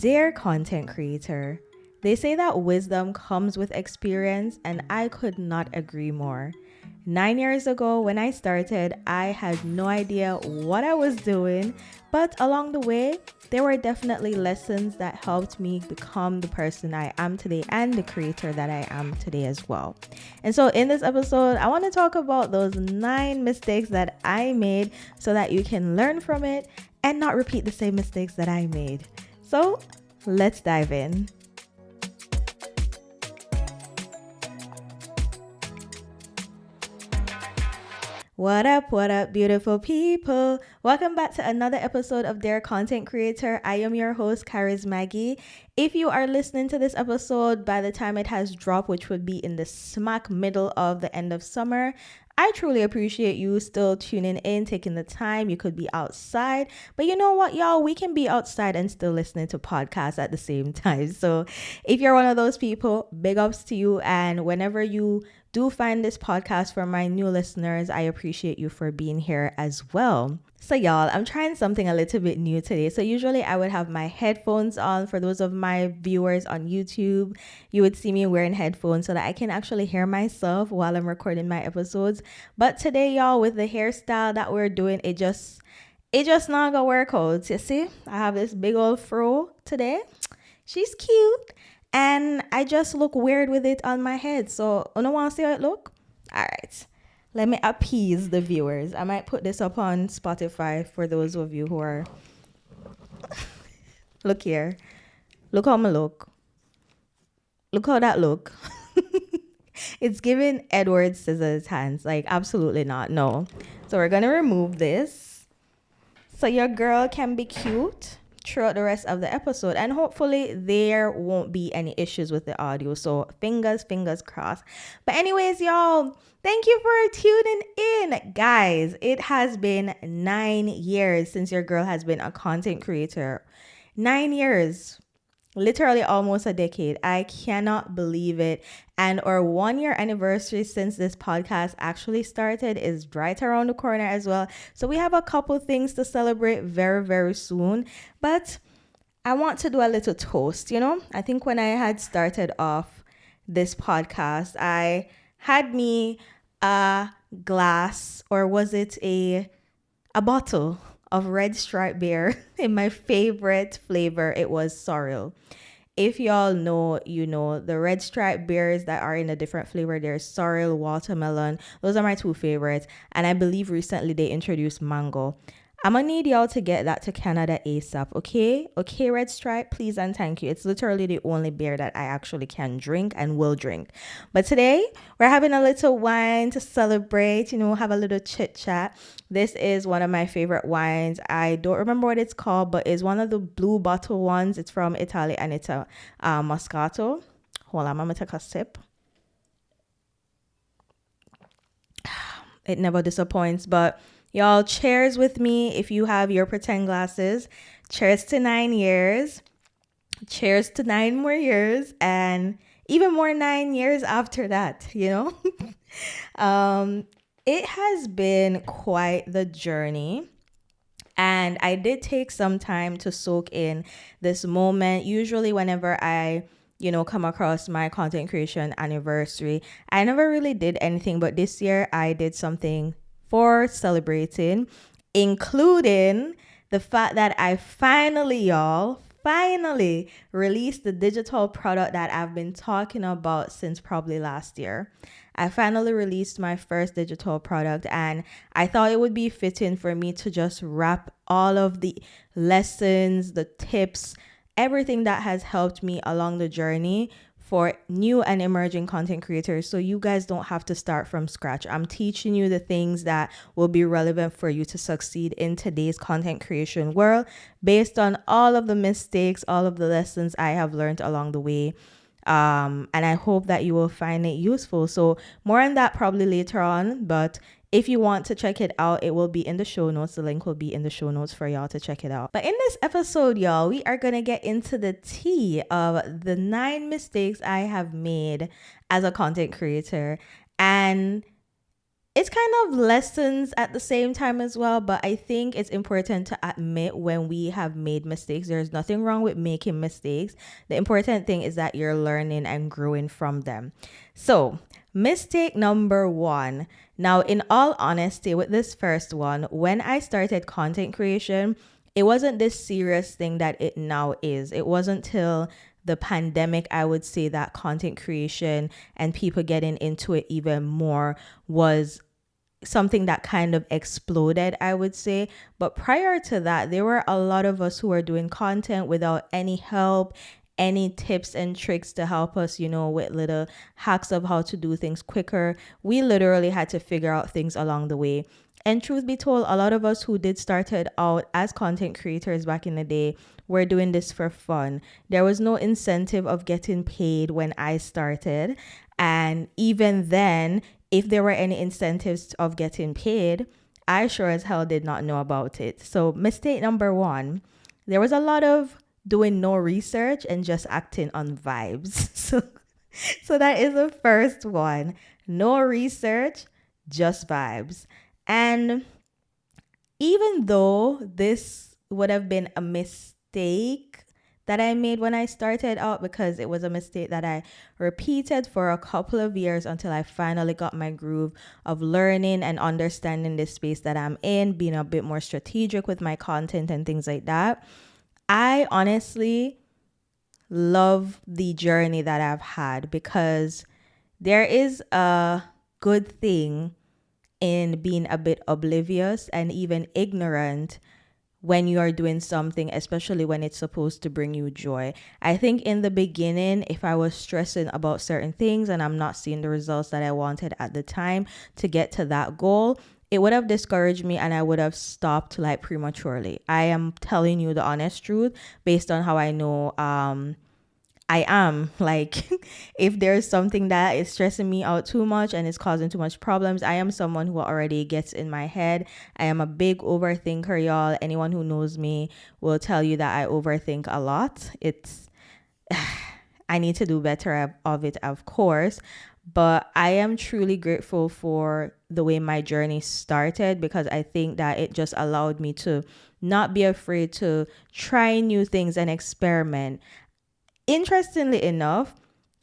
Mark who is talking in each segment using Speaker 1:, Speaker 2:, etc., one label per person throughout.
Speaker 1: Dear content creator, they say that wisdom comes with experience, and I could not agree more. 9 years ago, when I started, I had no idea what I was doing, but along the way, there were definitely lessons that helped me become the person I am today and the creator that I am today as well. And so, in this episode, I want to talk about those 9 mistakes that I made so that you can learn from it and not repeat the same mistakes that I made. So, let's dive in. What up, beautiful people? Welcome back to another episode of Dear Content Creator. I am your host, Karis Maggie. If you are listening to this episode by the time it has dropped, which would be in the smack middle of the end of summer, I truly appreciate you still tuning in, taking the time. You could be outside, but you know what, y'all? We can be outside and still listening to podcasts at the same time. So if you're one of those people, big ups to you. And whenever you do find this podcast for my new listeners, I appreciate you for being here as well. So y'all, I'm trying something a little bit new today. So usually I would have my headphones on. For those of my viewers on YouTube, you would see me wearing headphones so that I can actually hear myself while I'm recording my episodes. But today, y'all, with the hairstyle that we're doing, it just not gonna work out. You see, I have this big old fro today. She's cute. And I just look weird with it on my head. So, you don't want to see how it look? All right. Let me appease the viewers. I might put this up on Spotify for those of you who are... Look here. Look how I look. Look how that look. It's giving Edward Scissorhands. Like, absolutely not. No. So, we're going to remove this. So, your girl can be cute throughout the rest of the episode, and hopefully there won't be any issues with the audio, so fingers crossed. But anyways, y'all, thank you for tuning in. Guys, it has been 9 years since your girl has been a content creator. 9 years, literally almost a decade. I cannot believe it. And our 1 year anniversary since this podcast actually started is right around the corner as well. So we have a couple things to celebrate very, very soon. But I want to do a little toast, I think when I had started off this podcast, I had me a glass, or was it a bottle of Red Stripe beer in my favorite flavor. It was sorrel. If y'all know, you know, the Red Stripe beers that are in a different flavor, there's sorrel, watermelon. Those are my two favorites. And I believe recently they introduced mango. I'm gonna need y'all to get that to Canada ASAP, okay? Okay, Red Stripe, please and thank you. It's literally the only beer that I actually can drink and will drink. But today, we're having a little wine to celebrate, have a little chit chat. This is one of my favorite wines. I don't remember what it's called, but it's one of the blue bottle ones. It's from Italy and it's a Moscato. Hold on, I'm gonna take a sip. It never disappoints, but y'all, cheers with me if you have your pretend glasses. Cheers to 9 years. Cheers to 9 more years, and even more 9 years after that, It has been quite the journey. And I did take some time to soak in this moment. Usually whenever I come across my content creation anniversary, I never really did anything, but this year I did something for celebrating, including the fact that I finally released the digital product that I've been talking about since probably last year. I finally released my first digital product, and I thought it would be fitting for me to just wrap all of the lessons, the tips, everything that has helped me along the journey for new and emerging content creators, so you guys don't have to start from scratch. I'm teaching you the things that will be relevant for you to succeed in today's content creation world based on all of the mistakes, all of the lessons I have learned along the way. And I hope that you will find it useful. So more on that probably later on, but if you want to check it out, it will be in the show notes. The link will be in the show notes for y'all to check it out. But in this episode, y'all, we are going to get into the tea of the 9 mistakes I have made as a content creator. And it's kind of lessons at the same time as well, but I think it's important to admit when we have made mistakes. There's nothing wrong with making mistakes. The important thing is that you're learning and growing from them. So, mistake number one. Now, in all honesty, with this first one, when I started content creation, it wasn't this serious thing that it now is. It wasn't till the pandemic, I would say, that content creation and people getting into it even more was something that kind of exploded, I would say. But prior to that, there were a lot of us who were doing content without any help, any tips and tricks to help us, with little hacks of how to do things quicker. We literally had to figure out things along the way. And truth be told, a lot of us who did started out as content creators back in the day were doing this for fun. There was no incentive of getting paid when I started. And even then, if there were any incentives of getting paid, I sure as hell did not know about it. So mistake number one, there was a lot of doing no research and just acting on vibes. So that is the first one. No research, just vibes. And even though this would have been a mistake that I made when I started out, because it was a mistake that I repeated for a couple of years until I finally got my groove of learning and understanding this space that I'm in, being a bit more strategic with my content and things like that. I honestly love the journey that I've had, because there is a good thing in being a bit oblivious and even ignorant when you are doing something, especially when it's supposed to bring you joy. I think in the beginning, if I was stressing about certain things and I'm not seeing the results that I wanted at the time to get to that goal, it would have discouraged me and I would have stopped like prematurely. I am telling you the honest truth based on how I know I am. Like, if there's something that is stressing me out too much and is causing too much problems, I am someone who already gets in my head. I am a big overthinker, y'all. Anyone who knows me will tell you that I overthink a lot. I need to do better of it, of course. But I am truly grateful for the way my journey started, because I think that it just allowed me to not be afraid to try new things and experiment. Interestingly enough,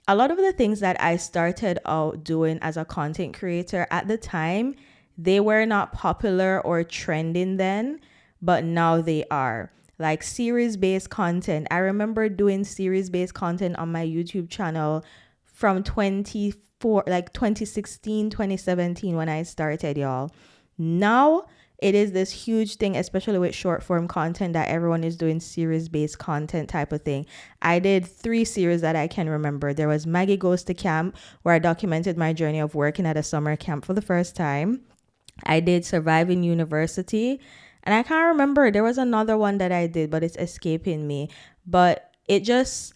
Speaker 1: a lot of the things that I started out doing as a content creator at the time, they were not popular or trending then, but now they are. Like series-based content. I remember doing series-based content on my YouTube channel from 2016, 2017 when I started, y'all. Now it is this huge thing, especially with short form content, that everyone is doing series based content type of thing. I did 3 series that I can remember. There was Maggie Goes to Camp, where I documented my journey of working at a summer camp for the first time. I did Surviving University. And I can't remember. There was another one that I did, but it's escaping me. But it just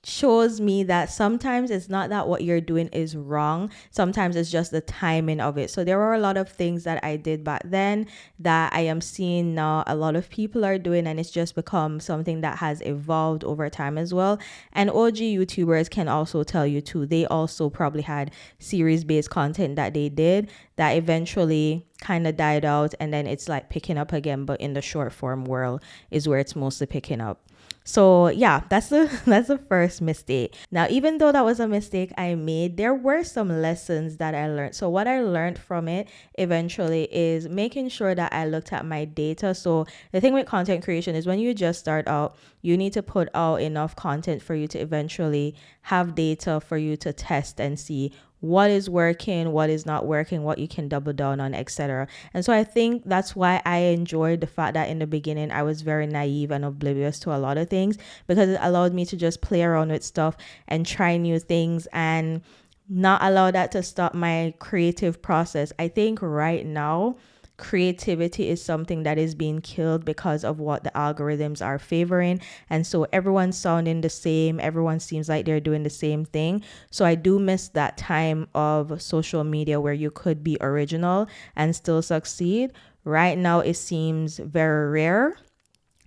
Speaker 1: shows me that sometimes it's not that what you're doing is wrong. Sometimes it's just the timing of it. So there were a lot of things that I did back then that I am seeing now a lot of people are doing, and it's just become something that has evolved over time as well. And OG YouTubers can also tell you too. They also probably had series-based content that they did that eventually kind of died out, and then it's like picking up again, but in the short form world is where it's mostly picking up. So yeah, that's the first mistake. Now, even though that was a mistake I made, there were some lessons that I learned. So what I learned from it eventually is making sure that I looked at my data. So the thing with content creation is when you just start out, you need to put out enough content for you to eventually have data for you to test and see what is working, what is not working, what you can double down on, etc. And so I think that's why I enjoyed the fact that in the beginning I was very naive and oblivious to a lot of things, because it allowed me to just play around with stuff and try new things and not allow that to stop my creative process. I think right now creativity is something that is being killed because of what the algorithms are favoring, and so everyone's sounding the same, everyone seems like they're doing the same thing. So I do miss that time of social media where you could be original and still succeed. Right now it seems very rare.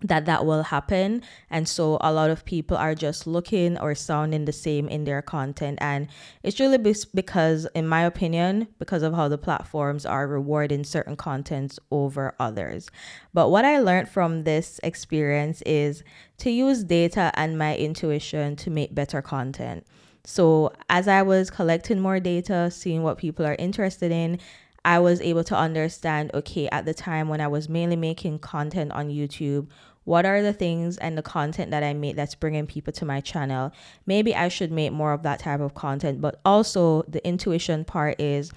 Speaker 1: that will happen. And so a lot of people are just looking or sounding the same in their content, and it's really because, in my opinion, because of how the platforms are rewarding certain contents over others. But what I learned from this experience is to use data and my intuition to make better content. So as I was collecting more data, seeing what people are interested in, I was able to understand, okay, at the time when I was mainly making content on YouTube, what are the things and the content that I make that's bringing people to my channel? Maybe I should make more of that type of content. But also the intuition part is,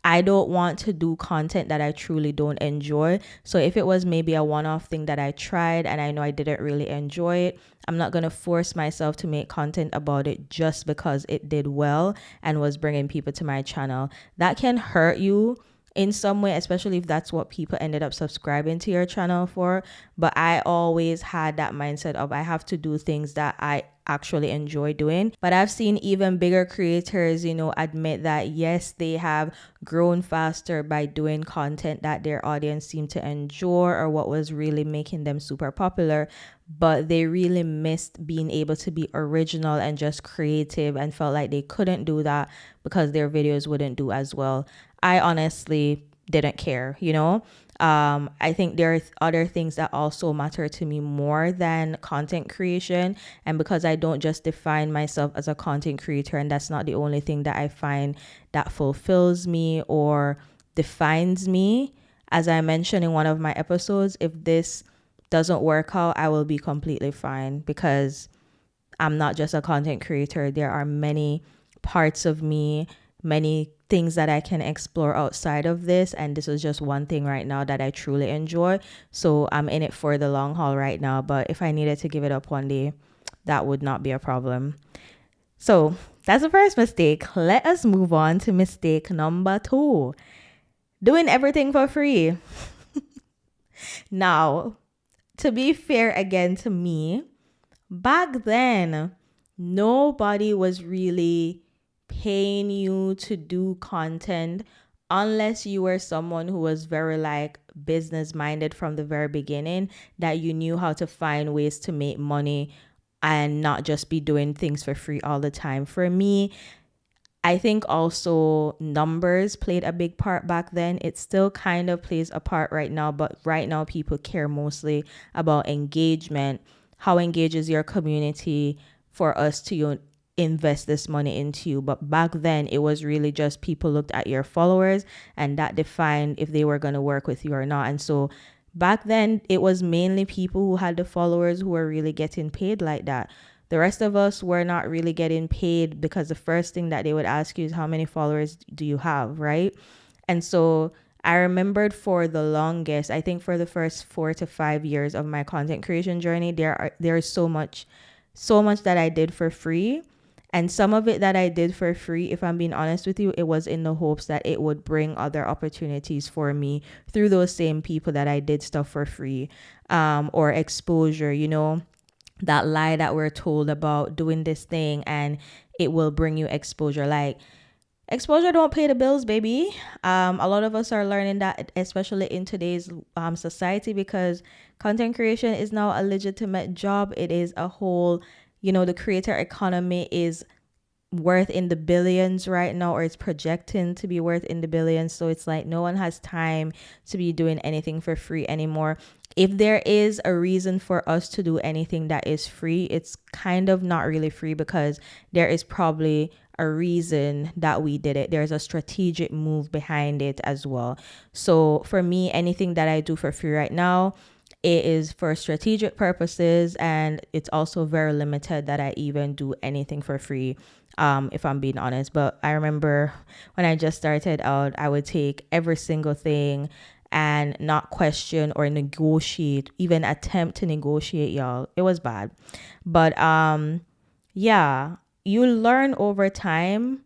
Speaker 1: I don't want to do content that I truly don't enjoy. So if it was maybe a one-off thing that I tried and I know I didn't really enjoy it, I'm not going to force myself to make content about it just because it did well and was bringing people to my channel. That can hurt you in some way, especially if that's what people ended up subscribing to your channel for. But I always had that mindset of, I have to do things that I actually enjoy doing. But I've seen even bigger creators, admit that yes, they have grown faster by doing content that their audience seemed to enjoy or what was really making them super popular. But they really missed being able to be original and just creative, and felt like they couldn't do that because their videos wouldn't do as well. I honestly didn't care, I think there are other things that also matter to me more than content creation. And because I don't just define myself as a content creator, and that's not the only thing that I find that fulfills me or defines me, as I mentioned in one of my episodes, if this doesn't work out, I will be completely fine, because I'm not just a content creator. There are many parts of me, many things that I can explore outside of this. And this is just one thing right now that I truly enjoy. So I'm in it for the long haul right now. But if I needed to give it up one day, that would not be a problem. So that's the first mistake. Let us move on to mistake number 2. Doing everything for free. Now, to be fair again to me, back then, nobody was really paying you to do content unless you were someone who was very business minded from the very beginning, that you knew how to find ways to make money and not just be doing things for free all the time. For me, I think also numbers played a big part back then. It still kind of plays a part right now, but right now people care mostly about engagement. How engages your community for us to invest this money into you? But back then it was really just people looked at your followers, and that defined if they were going to work with you or not. And so back then it was mainly people who had the followers who were really getting paid like that. The rest of us were not really getting paid, because the first thing that they would ask you is, how many followers do you have, right? And so I remembered for the longest, I think for the first 4 to 5 years of my content creation journey, there's so much that I did for free. And some of it that I did for free, if I'm being honest with you, it was in the hopes that it would bring other opportunities for me through those same people that I did stuff for free, or exposure, that lie that we're told about doing this thing and it will bring you exposure. Exposure don't pay the bills, baby. A lot of us are learning that, especially in today's society, because content creation is now a legitimate job. It is a whole, the creator economy is worth in the billions right now, or it's projecting to be worth in the billions. So it's like no one has time to be doing anything for free anymore. If there is a reason for us to do anything that is free, it's kind of not really free, because there is probably a reason that we did it. There's a strategic move behind it as well. So for me, anything that I do for free right now, it is for strategic purposes, and it's also very limited that I even do anything for free, if I'm being honest. But I remember when I just started out, I would take every single thing and not question or negotiate, even attempt to negotiate, y'all. It was bad. But yeah, you learn over time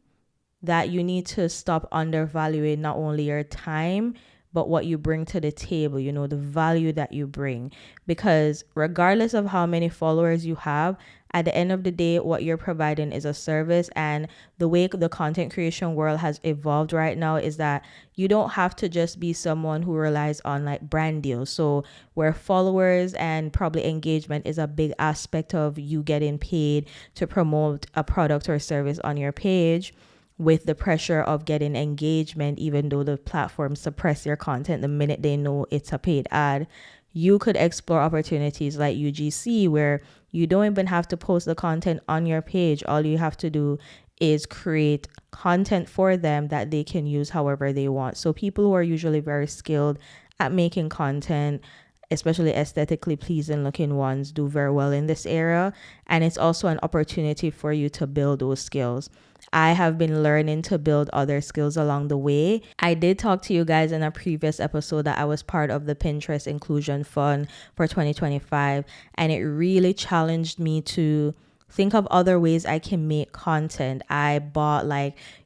Speaker 1: that you need to stop undervaluing not only your time, but what you bring to the table, the value that you bring. Because regardless of how many followers you have, At the end of the day, what you're providing is a service. And the way the content creation world has evolved right now is that you don't have to just be someone who relies on like brand deals. So where followers and probably engagement is a big aspect of you getting paid to promote a product or service on your page, with the pressure of getting engagement, even though the platforms suppress your content the minute they know it's a paid ad, you could explore opportunities like UGC where you don't even have to post the content on your page. All you have to do is create content for them that they can use however they want. So people who are usually very skilled at making content, especially aesthetically pleasing looking ones, do very well in this area. And it's also an opportunity for you to build those skills. I have been learning to build other skills along the way. I did talk to you guys in a previous episode that I was part of the Pinterest Inclusion Fund for 2025, and it really challenged me to think of other ways I can make content. I bought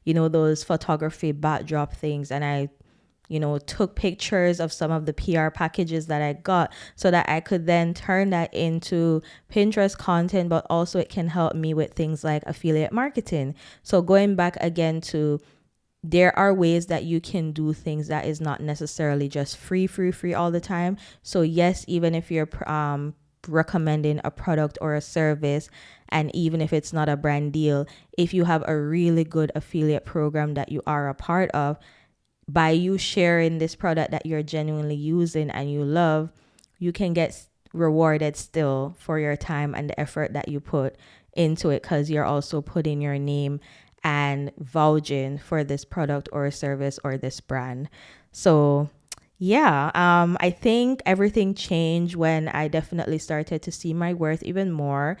Speaker 1: those photography backdrop things, and I took pictures of some of the PR packages that I got so that I could then turn that into Pinterest content, but also it can help me with things like affiliate marketing. So going back again to, there are ways that you can do things that is not necessarily just free all the time. So yes, even if you're recommending a product or a service, and even if it's not a brand deal, if you have a really good affiliate program that you are a part of, by you sharing this product that you're genuinely using and you love, you can get rewarded still for your time and the effort that you put into it, because you're also putting your name and vouching for this product or service or this brand. So yeah, I think everything changed when I definitely started to see my worth even more.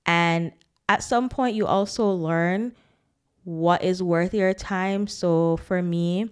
Speaker 1: And at some point you also learn what is worth your time. So for me,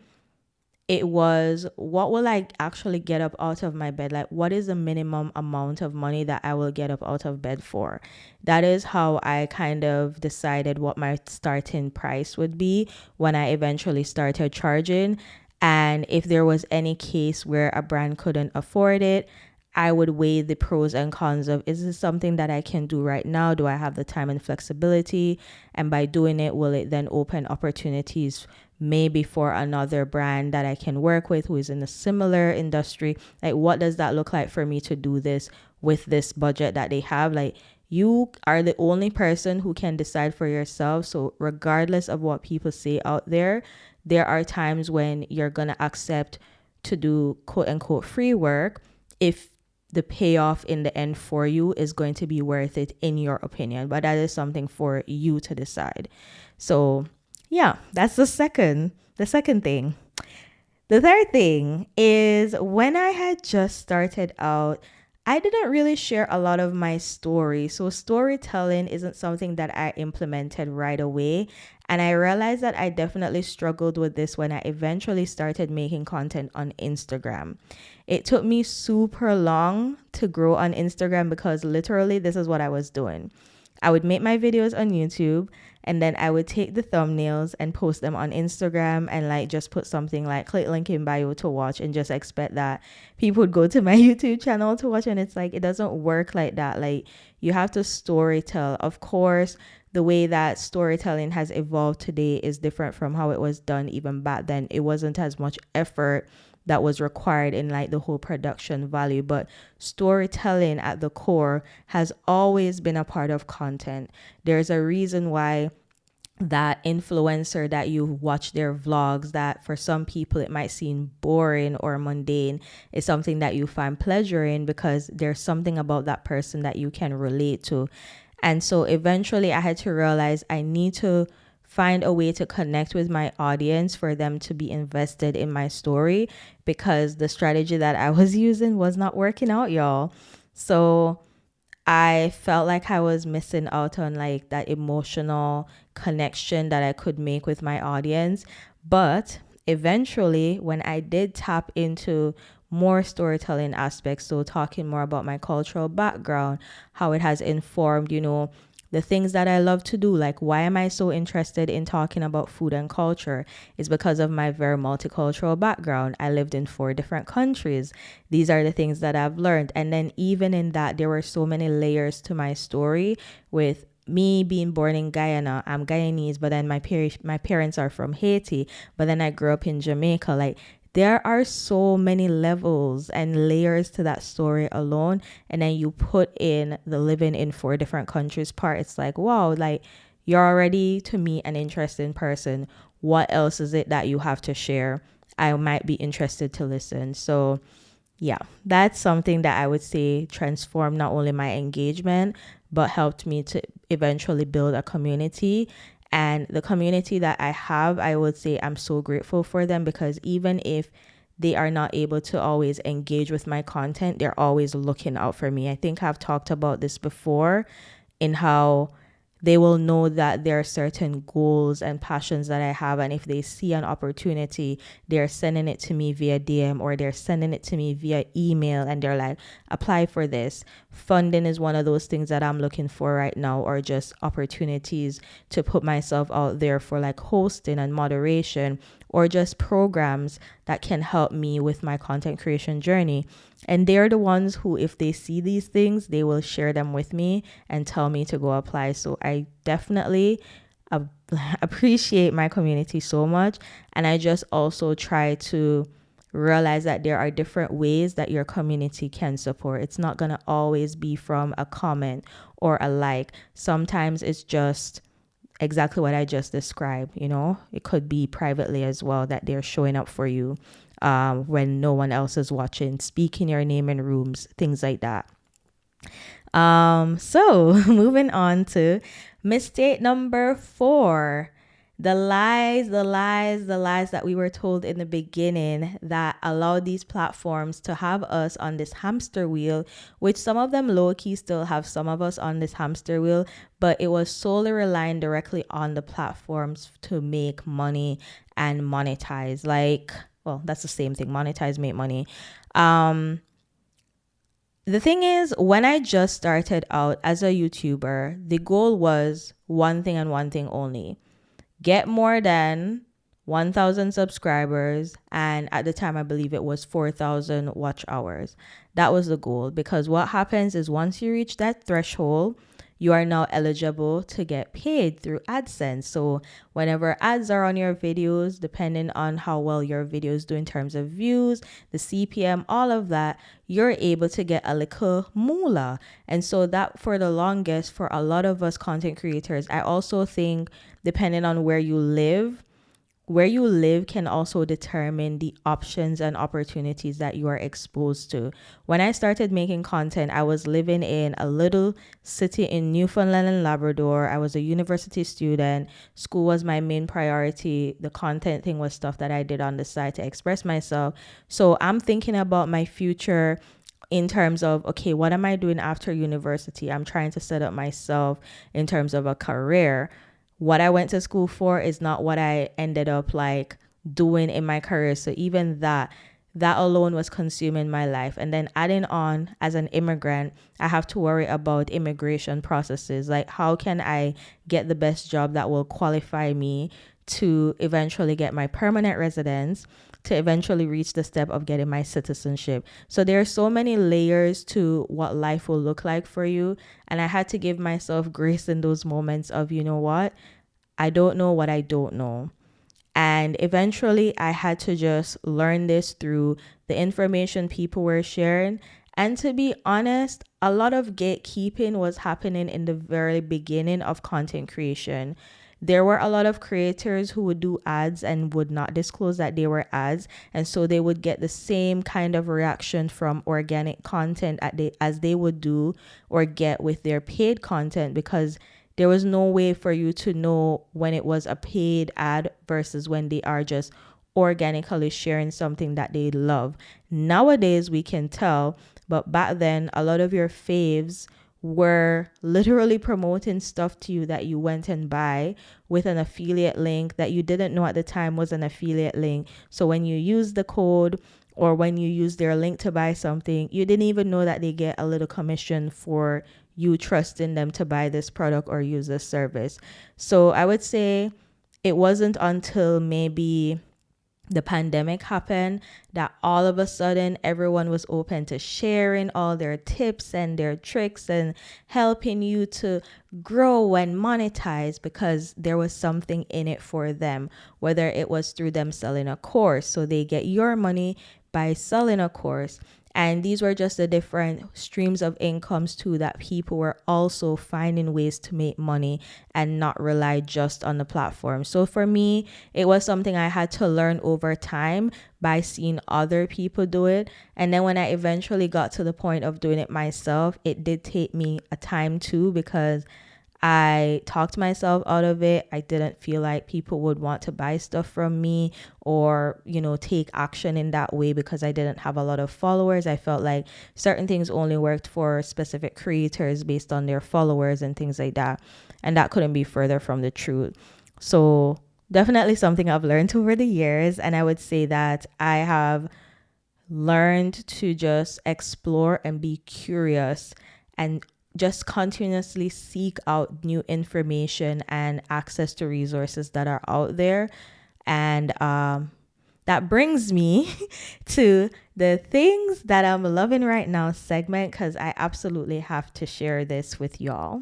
Speaker 1: it was, what will I actually get up out of my bed? Like, what is the minimum amount of money that I will get up out of bed for? That is how I kind of decided what my starting price would be when I eventually started charging. And if there was any case where a brand couldn't afford it, I would weigh the pros and cons of, is this something that I can do right now? Do I have the time and flexibility? And by doing it, will it then open opportunities maybe for another brand that I can work with who is in a similar industry? Like, what does that look like for me to do this with this budget that they have? Like, you are the only person who can decide for yourself. So regardless of what people say out there are times when you're going to accept to do quote unquote free work if the payoff in the end for you is going to be worth it, in your opinion. But that is something for you to decide. So yeah, that's the second thing. The third thing is, when I had just started out, I didn't really share a lot of my story. So storytelling isn't something that I implemented right away. And I realized that I definitely struggled with this when I eventually started making content on Instagram. It took me super long to grow on Instagram because literally this is what I was doing. I would make my videos on YouTube, and then I would take the thumbnails and post them on Instagram and just put something like click link in bio to watch, and just expect that people would go to my YouTube channel to watch. And it's like, it doesn't work like that. Like, you have to storytell. Of course, the way that storytelling has evolved today is different from how it was done even back then. It wasn't as much effort that was required in the whole production value, but storytelling at the core has always been a part of content. There's a reason why that influencer that you watch their vlogs, that for some people it might seem boring or mundane, is something that you find pleasure in, because there's something about that person that you can relate to. And so eventually I had to realize I need to find a way to connect with my audience for them to be invested in my story, because the strategy that I was using was not working out, y'all. So I felt like I was missing out on that emotional connection that I could make with my audience. But eventually, when I did tap into more storytelling aspects, so talking more about my cultural background, how it has informed, the things that I love to do. Like, why am I so interested in talking about food and culture? Is because of my very multicultural background. I lived in 4 different countries. These are the things that I've learned. And then even in that, there were so many layers to my story with me being born in Guyana. I'm Guyanese, but then my parents are from Haiti, but then I grew up in Jamaica. Like, there are so many levels and layers to that story alone. And then you put in the living in 4 different countries part. It's like, wow, like, you're already, to me, an interesting person. What else is it that you have to share? I might be interested to listen. So yeah, that's something that I would say transformed not only my engagement, but helped me to eventually build a community. And the community that I have, I would say I'm so grateful for them, because even if they are not able to always engage with my content, they're always looking out for me. I think I've talked about this before, in how they will know that there are certain goals and passions that I have. And if they see an opportunity, they're sending it to me via DM, or they're sending it to me via email. And they're like, apply for this. Funding is one of those things that I'm looking for right now, or just opportunities to put myself out there for like hosting and moderation, or just programs that can help me with my content creation journey. And they're the ones who, if they see these things, they will share them with me and tell me to go apply. So I definitely appreciate my community so much. And I just also try to realize that there are different ways that your community can support. It's not going to always be from a comment or a like. Sometimes it's just exactly what I just described. It could be privately as well, that they're showing up for you when no one else is watching, speaking your name in rooms, things like that. So moving on to mistake number 4. The lies that we were told in the beginning that allowed these platforms to have us on this hamster wheel, which some of them low-key still have some of us on this hamster wheel, but it was solely relying directly on the platforms to make money and monetize. Like, well, that's the same thing. Monetize, make money. The thing is, when I just started out as a YouTuber, the goal was one thing and one thing only: get more than 1,000 subscribers. And at the time, I believe it was 4,000 watch hours. That was the goal, because what happens is once you reach that threshold, you are now eligible to get paid through AdSense. So whenever ads are on your videos, depending on how well your videos do in terms of views, the CPM, all of that, you're able to get a little moolah. And so that, for the longest, for a lot of us content creators, I also think depending on where you live can also determine the options and opportunities that you are exposed to. When I started making content, I was living in a little city in Newfoundland and Labrador. I was a university student. School was my main priority. The content thing was stuff that I did on the side to express myself. So I'm thinking about my future in terms of, okay, what am I doing after university? I'm trying to set up myself in terms of a career. What I went to school for is not what I ended up like doing in my career. So even that alone was consuming my life. And then adding on, as an immigrant, I have to worry about immigration processes. Like, how can I get the best job that will qualify me to eventually get my permanent residence, to eventually reach the step of getting my citizenship? So there are so many layers to what life will look like for you. And I had to give myself grace in those moments of, you know what? I don't know what I don't know. And eventually I had to just learn this through the information people were sharing. And to be honest, a lot of gatekeeping was happening in the very beginning of content creation. There were a lot of creators who would do ads and would not disclose that they were ads. And so they would get the same kind of reaction from organic content as they would do or get with their paid content, because there was no way for you to know when it was a paid ad versus when they are just organically sharing something that they love. Nowadays, we can tell, but back then, a lot of your faves were literally promoting stuff to you that you went and buy with an affiliate link that you didn't know at the time was an affiliate link. So when you use the code or when you use their link to buy something, you didn't even know that they get a little commission for you trusting them to buy this product or use this service. So I would say it wasn't until maybe the pandemic happened that all of a sudden everyone was open to sharing all their tips and their tricks and helping you to grow and monetize, because there was something in it for them, whether it was through them selling a course, so they get your money by selling a course. And these were just the different streams of incomes too, that people were also finding ways to make money and not rely just on the platform. So for me, it was something I had to learn over time by seeing other people do it. And then when I eventually got to the point of doing it myself, it did take me a time too, because I talked myself out of it. I didn't feel like people would want to buy stuff from me or, take action in that way, because I didn't have a lot of followers. I felt like certain things only worked for specific creators based on their followers and things like that. And that couldn't be further from the truth. So definitely something I've learned over the years. And I would say that I have learned to just explore and be curious and just continuously seek out new information and access to resources that are out there. And that brings me to the things that I'm loving right now segment, because I absolutely have to share this with y'all.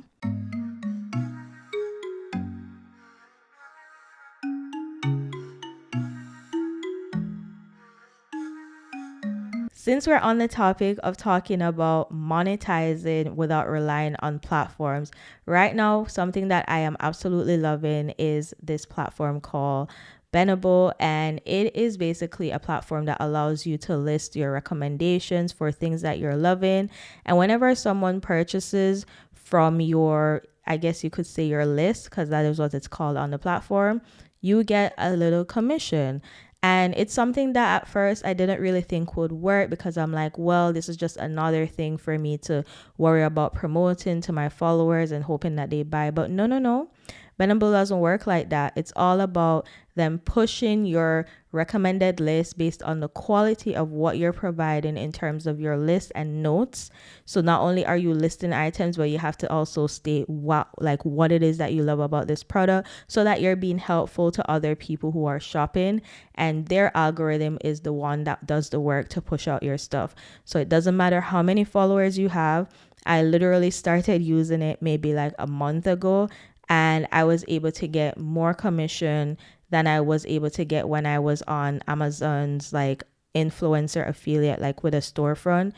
Speaker 1: Since we're on the topic of talking about monetizing without relying on platforms, right now, something that I am absolutely loving is this platform called Beanable, and it is basically a platform that allows you to list your recommendations for things that you're loving. And whenever someone purchases from your, I guess you could say your list, because that is what it's called on the platform, you get a little commission. And it's something that at first I didn't really think would work, because I'm like, well, this is just another thing for me to worry about promoting to my followers and hoping that they buy. But no. Beanable doesn't work like that. It's all about them pushing your recommended list based on the quality of what you're providing in terms of your list and notes. So not only are you listing items, but you have to also state what it is that you love about this product, so that you're being helpful to other people who are shopping, and their algorithm is the one that does the work to push out your stuff. So it doesn't matter how many followers you have. I literally started using it maybe like a month ago, and I was able to get more commission than I was able to get when I was on Amazon's influencer affiliate, with a storefront,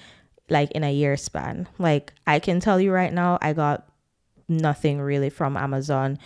Speaker 1: in a year span. I can tell you right now, I got nothing really from Amazon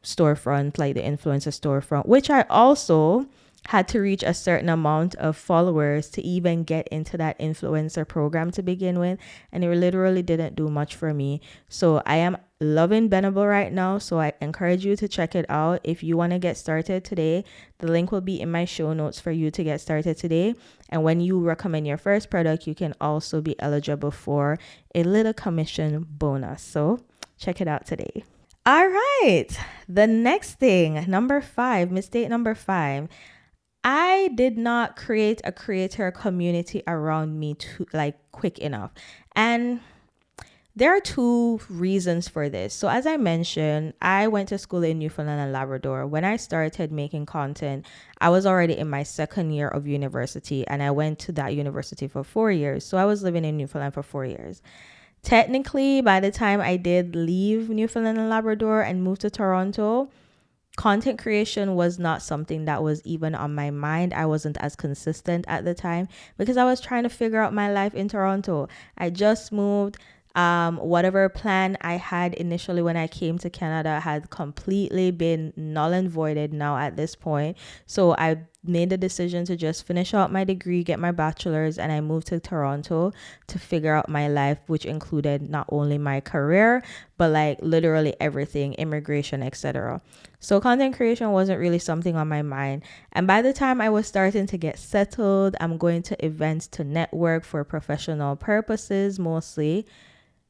Speaker 1: storefront, the influencer storefront, which I also had to reach a certain amount of followers to even get into that influencer program to begin with. And it literally didn't do much for me. So I am loving Beanable right now. So I encourage you to check it out. If you want to get started today, the link will be in my show notes for you to get started today. And when you recommend your first product, you can also be eligible for a little commission bonus. So check it out today. All right. The next thing, mistake number 5. I did not create a creator community around me quick enough. And there are 2 reasons for this. So as I mentioned, I went to school in Newfoundland and Labrador. When I started making content, I was already in my second year of university, and I went to that university for 4 years. So I was living in Newfoundland for 4 years. Technically, by the time I did leave Newfoundland and Labrador and move to Toronto, content creation was not something that was even on my mind. I wasn't as consistent at the time because I was trying to figure out my life in Toronto. I just moved. Whatever plan I had initially when I came to Canada had completely been null and voided now at this point. So I made the decision to just finish out my degree, get my bachelor's, and I moved to Toronto to figure out my life, which included not only my career, but literally everything, immigration, etc. So content creation wasn't really something on my mind. And by the time I was starting to get settled, I'm going to events to network for professional purposes mostly,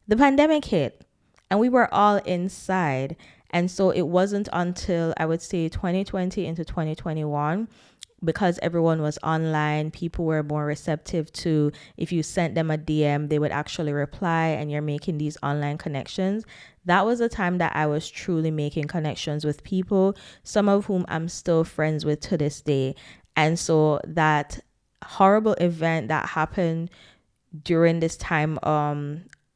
Speaker 1: the pandemic hit and we were all inside. And so it wasn't until I would say 2020 into 2021 because everyone was online, people were more receptive to, if you sent them a DM, they would actually reply, and you're making these online connections. That was a time that I was truly making connections with people, some of whom I'm still friends with to this day. And so that horrible event that happened during this time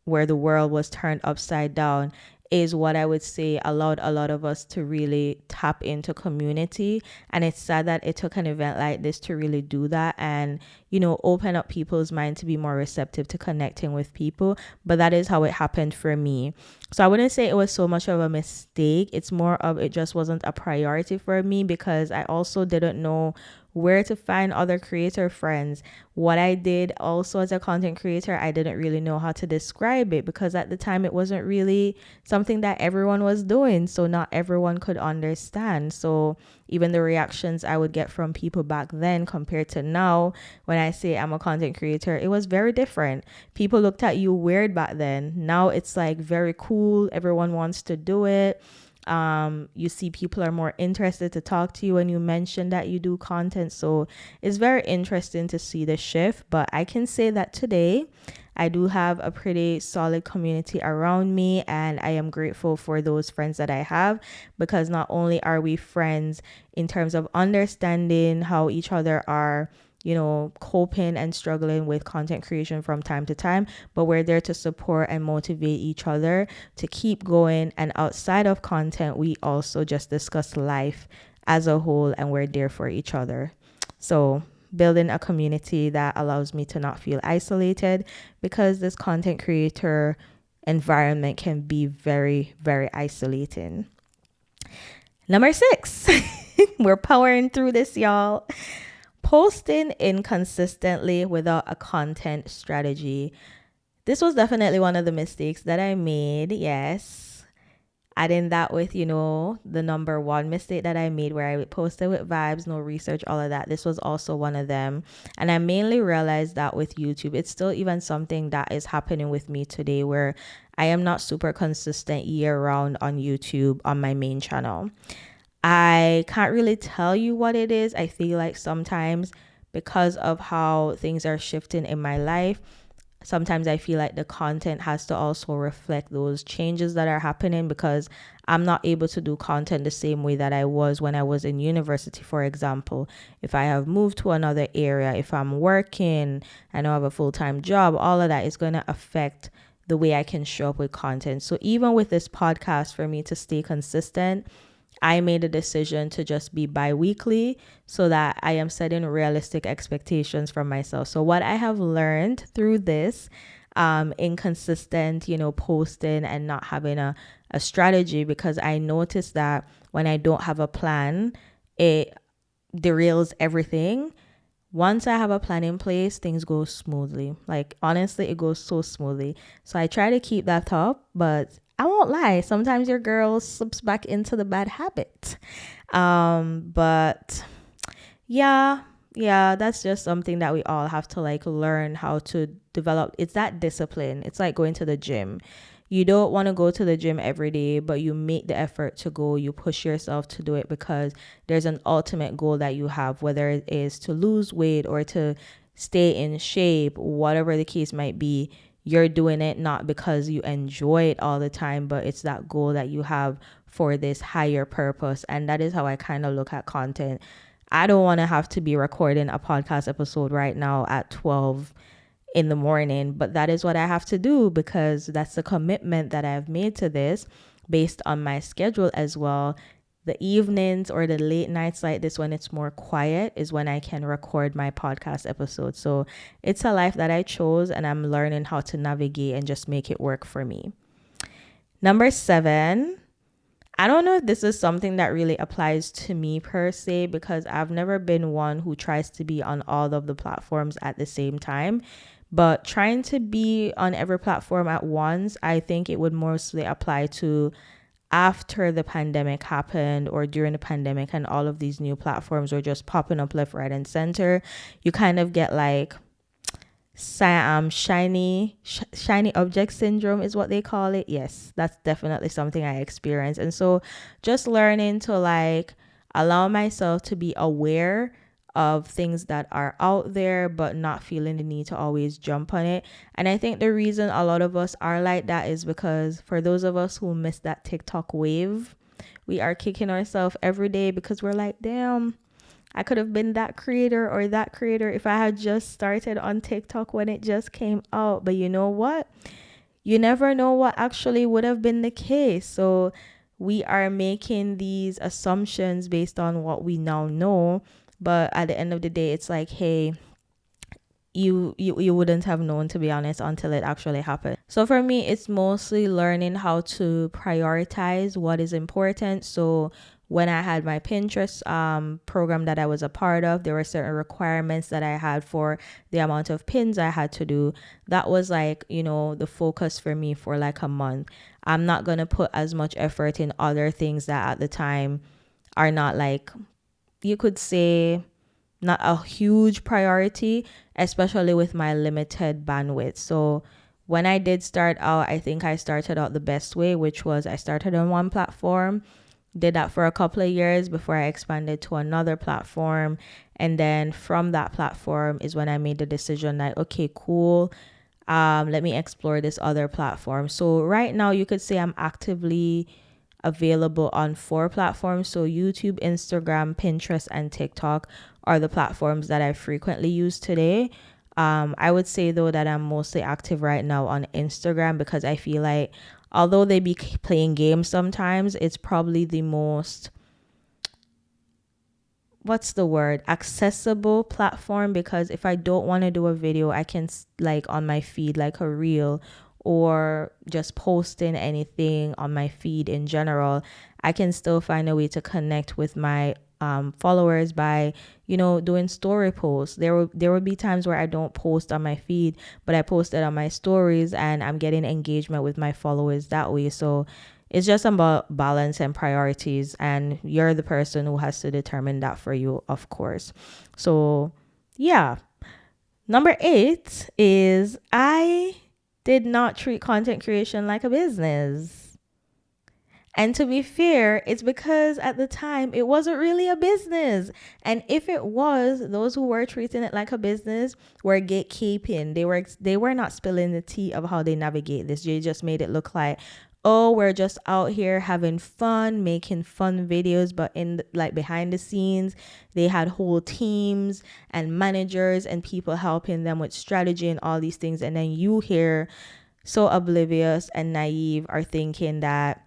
Speaker 1: where the world was turned upside down is what I would say allowed a lot of us to really tap into community. And it's sad that it took an event like this to really do that and, open up people's mind to be more receptive to connecting with people. But that is how it happened for me. So I wouldn't say it was so much of a mistake. It's more of it just wasn't a priority for me because I also didn't know where to find other creator friends. What I did also as a content creator, I didn't really know how to describe it because at the time it wasn't really something that everyone was doing. So not everyone could understand. So even the reactions I would get from people back then compared to now, when I say I'm a content creator, it was very different. People looked at you weird back then. Now it's like very cool. Everyone wants to do it. You see people are more interested to talk to you when you mention that you do content. So it's very interesting to see the shift. But I can say that today I do have a pretty solid community around me, and I am grateful for those friends that I have, because not only are we friends in terms of understanding how each other are, coping and struggling with content creation from time to time, but we're there to support and motivate each other to keep going. And outside of content, we also just discuss life as a whole, and we're there for each other. So building a community that allows me to not feel isolated, because this content creator environment can be very, very isolating. Number 6, we're powering through this, y'all. Posting inconsistently without a content strategy. This was definitely one of the mistakes that I made. Yes. Adding that with, the number one mistake that I made where I posted with vibes, no research, all of that. This was also one of them. And I mainly realized that with YouTube. It's still even something that is happening with me today where I am not super consistent year round on YouTube on my main channel. I can't really tell you what it is. I feel like sometimes because of how things are shifting in my life, sometimes I feel like the content has to also reflect those changes that are happening, because I'm not able to do content the same way that I was when I was in university, for example. If I have moved to another area, if I'm working, I don't have a full-time job, all of that is going to affect the way I can show up with content. So even with this podcast, for me to stay consistent, I made a decision to just be bi-weekly so that I am setting realistic expectations for myself. So what I have learned through this inconsistent, posting and not having a strategy, because I noticed that when I don't have a plan, it derails everything. Once I have a plan in place, things go smoothly. Like, honestly, it goes so smoothly. So I try to keep that up, but I won't lie, sometimes your girl slips back into the bad habit. But yeah, that's just something that we all have to learn how to develop. It's that discipline. It's like going to the gym. You don't want to go to the gym every day, but you make the effort to go. You push yourself to do it because there's an ultimate goal that you have, whether it is to lose weight or to stay in shape, whatever the case might be. You're doing it not because you enjoy it all the time, but it's that goal that you have for this higher purpose. And that is how I kind of look at content. I don't want to have to be recording a podcast episode right now at 12 in the morning, but that is what I have to do because that's the commitment that I've made to this based on my schedule as well. The evenings or the late nights like this, when it's more quiet, is when I can record my podcast episode. So it's a life that I chose, and I'm learning how to navigate and just make it work for me. Number 7, I don't know if this is something that really applies to me per se, because I've never been one who tries to be on all of the platforms at the same time. But trying to be on every platform at once, I think it would mostly apply to after the pandemic happened or during the pandemic and all of these new platforms were just popping up left, right, and center. You kind of get shiny object syndrome is what they call it. Yes, that's definitely something I experienced. And so just learning to allow myself to be aware of things that are out there, but not feeling the need to always jump on it. And I think the reason a lot of us are like that is because for those of us who missed that TikTok wave, we are kicking ourselves every day because we're like, damn, I could have been that creator or that creator if I had just started on TikTok when it just came out. But you know what? You never know what actually would have been the case. So we are making these assumptions based on what we now know. But at the end of the day, it's like, hey, you wouldn't have known, to be honest, until it actually happened. So for me, it's mostly learning how to prioritize what is important. So when I had my Pinterest program that I was a part of, there were certain requirements that I had for the amount of pins I had to do. That was like, the focus for me for like a month. I'm not going to put as much effort in other things that at the time are not, like, you could say, not a huge priority, especially with my limited bandwidth. So when I did start out, I think I started out the best way, which was I started on one platform, did that for a couple of years before I expanded to another platform. And then from that platform is when I made the decision that, okay, cool, let me explore this other platform. So right now you could say I'm actively available on 4 platforms. So YouTube, Instagram, Pinterest, and TikTok are the platforms that I frequently use today. I would say though that I'm mostly active right now on Instagram because I feel like although they be playing games sometimes, it's probably the most, accessible platform, because if I don't want to do a video, I can like on my feed, like a reel, or just posting anything on my feed in general, I can still find a way to connect with my followers by doing story posts. There would be times where I don't post on my feed, but I post it on my stories, and I'm getting engagement with my followers that way. So it's just about balance and priorities, and you're the person who has to determine that for you, of course. So yeah, number 8 is I did not treat content creation like a business. And to be fair, it's because at the time it wasn't really a business. And if it was, those who were treating it like a business were gatekeeping. They were not spilling the tea of how they navigate this. They just made it look like, oh, we're just out here having fun, making fun videos, but behind the scenes, they had whole teams and managers and people helping them with strategy and all these things. And then you here, so oblivious and naive, are thinking that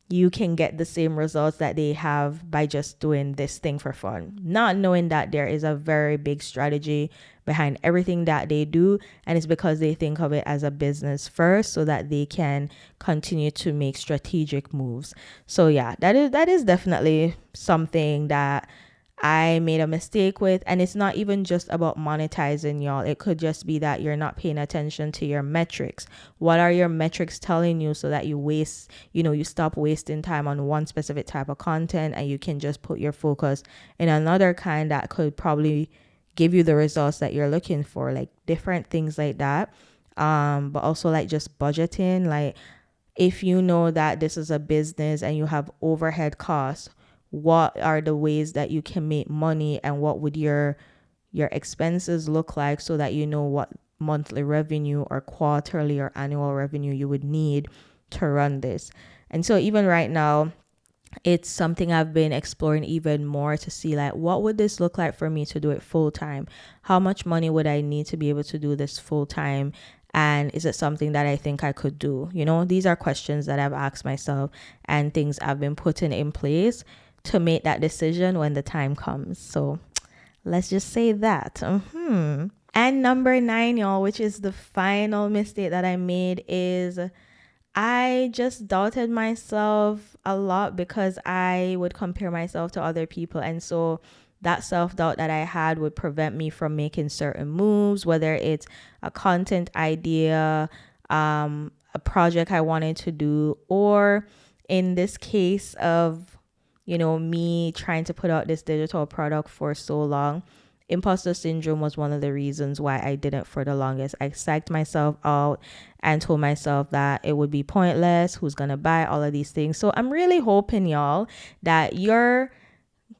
Speaker 1: you can get the same results that they have by just doing this thing for fun, not knowing that there is a very big strategy behind everything that they do. And it's because they think of it as a business first so that they can continue to make strategic moves. So yeah, that is definitely something that I made a mistake with. And it's not even just about monetizing, y'all. It could just be that you're not paying attention to your metrics. What are your metrics telling you so that you stop wasting time on one specific type of content and you can just put your focus in another kind that could probably give you the results that you're looking for, like different things like that. But also like just budgeting, like if you know that this is a business and you have overhead costs, what are the ways that you can make money, and what would your expenses look like so that you know what monthly revenue or quarterly or annual revenue you would need to run this. And so even right now, it's something I've been exploring even more to see like, what would this look like for me to do it full time? How much money would I need to be able to do this full time? And is it something that I think I could do? These are questions that I've asked myself and things I've been putting in place to make that decision when the time comes. So let's just say that. And number 9, y'all, which is the final mistake that I made, is I just doubted myself a lot because I would compare myself to other people. And so that self-doubt that I had would prevent me from making certain moves, whether it's a content idea, a project I wanted to do, or in this case of me trying to put out this digital product for so long. Imposter syndrome was one of the reasons why I didn't for the longest. I psyched myself out and told myself that it would be pointless. Who's going to buy all of these things? So I'm really hoping, y'all, that you're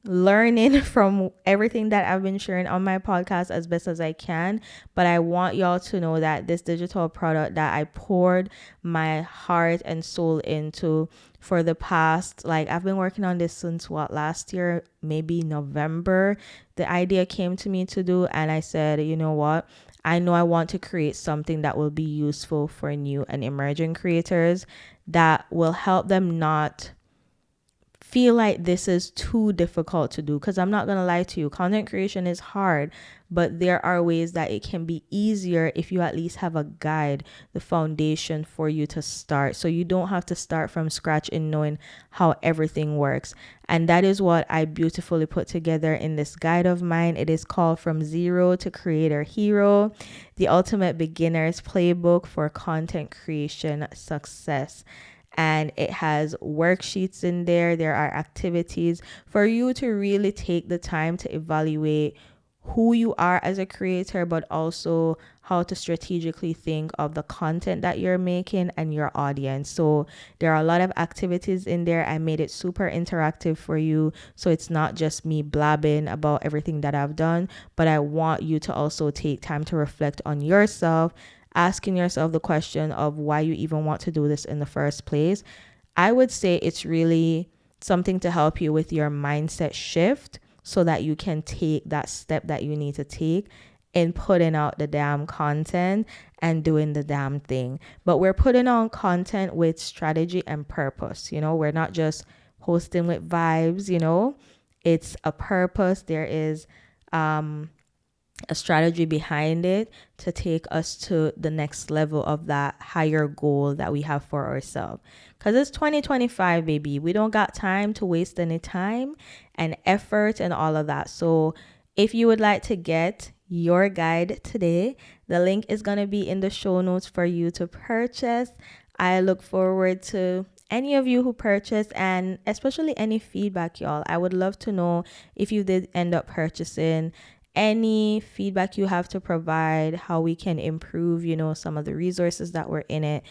Speaker 1: learning from everything that I've been sharing on my podcast as best as I can. But I want y'all to know that this digital product that I poured my heart and soul into for the past, like, I've been working on this since last year, maybe November. The idea came to me to do, and I said, you know what? I know I want to create something that will be useful for new and emerging creators, that will help them not feel like this is too difficult to do. Because I'm not going to lie to you, content creation is hard, but there are ways that it can be easier if you at least have a guide, the foundation for you to start. So you don't have to start from scratch in knowing how everything works. And that is what I beautifully put together in this guide of mine. It is called From Zero to Creator Hero, the ultimate beginner's playbook for content creation success. And it has worksheets in there. There are activities for you to really take the time to evaluate who you are as a creator, but also how to strategically think of the content that you're making and your audience. So there are a lot of activities in there. I made it super interactive for you, so it's not just me blabbing about everything that I've done, but I want you to also take time to reflect on yourself, asking yourself the question of why you even want to do this in the first place. I would say it's really something to help you with your mindset shift so that you can take that step that you need to take in putting out the damn content and doing the damn thing. But we're putting on content with strategy and purpose. You know, we're not just posting with vibes, you know, it's a purpose. There is a strategy behind it to take us to the next level of that higher goal that we have for ourselves. Because it's 2025, baby. We don't got time to waste any time and effort and all of that. So if you would like to get your guide today, the link is going to be in the show notes for you to purchase. I look forward to any of you who purchase, and especially any feedback, y'all. I would love to know if you did end up purchasing, any feedback you have to provide, how we can improve, you know, some of the resources that were in it.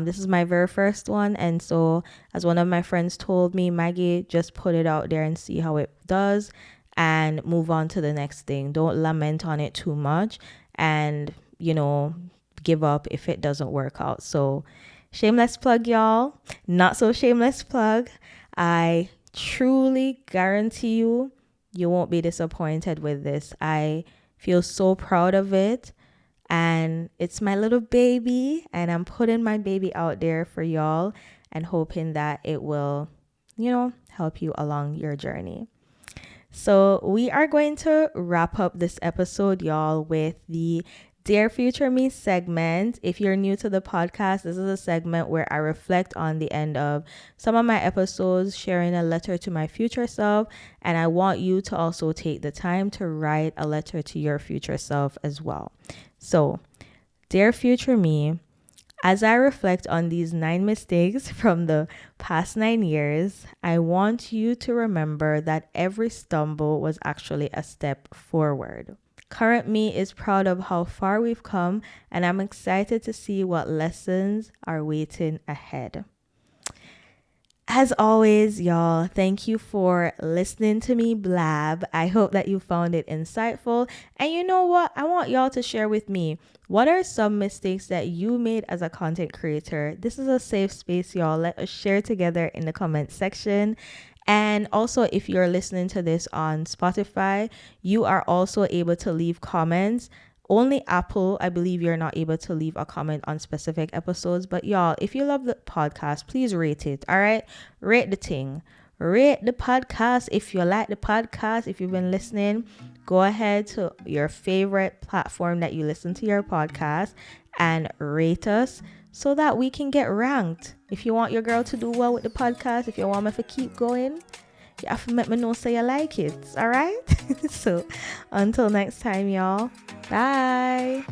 Speaker 1: This is my very first one. And so as one of my friends told me, Maggie, just put it out there and see how it does and move on to the next thing. Don't lament on it too much and, you know, give up if it doesn't work out. So shameless plug, y'all. Not so shameless plug. I truly guarantee you won't be disappointed with this. I feel so proud of it. And it's my little baby. And I'm putting my baby out there for y'all and hoping that it will, you know, help you along your journey. So we are going to wrap up this episode, y'all, with the Dear Future Me segment. If you're new to the podcast, this is a segment where I reflect on the end of some of my episodes, sharing a letter to my future self. And I want you to also take the time to write a letter to your future self as well. So, Dear Future Me, as I reflect on these 9 mistakes from the past 9 years, I want you to remember that every stumble was actually a step forward. Current me is proud of how far we've come, and I'm excited to see what lessons are waiting ahead. As always, y'all, thank you for listening to me blab. I hope that you found it insightful. And you know what? I want y'all to share with me, what are some mistakes that you made as a content creator? This is a safe space, y'all. Let us share together in the comment section. And also, if you're listening to this on Spotify, you are also able to leave comments. Only Apple, I believe you're not able to leave a comment on specific episodes. But y'all, if you love the podcast, please rate it. All right. Rate the thing. Rate the podcast. If you like the podcast, if you've been listening, go ahead to your favorite platform that you listen to your podcast and rate us so that we can get ranked. If you want your girl to do well with the podcast, if you want me to keep going, you have to let me know so you like it. All right. So until next time, y'all. Bye.